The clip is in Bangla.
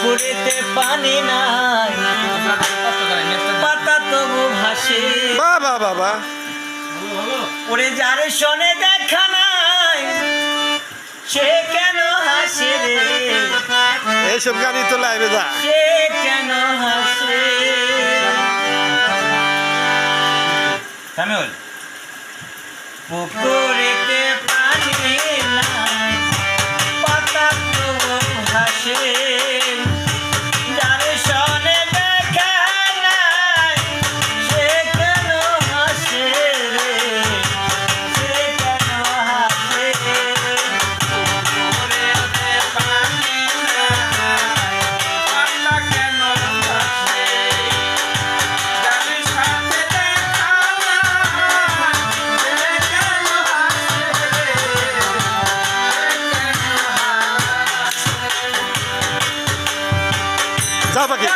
পুকুরেতে পানি নাই, পাতা তবু ভাসে। বাবা বাবা ওরে যার শোনে দেখা নাই, সে কেন হাসে রে? এইসব গানই তো লাইবে যা। সে কেন হাসে? সামিউল, পুকুরেতে পানি নাই, পাতা তবু ভাসে। যার শোনে দেখা নাই, সে কেন হাসে রে? সে কেন হাসে? পুকুরেতে পানি নাই, পাতা কেন ভাসে? যার সাথে দেখা নাই, সে কেন হাসে রে? যাও বাকি।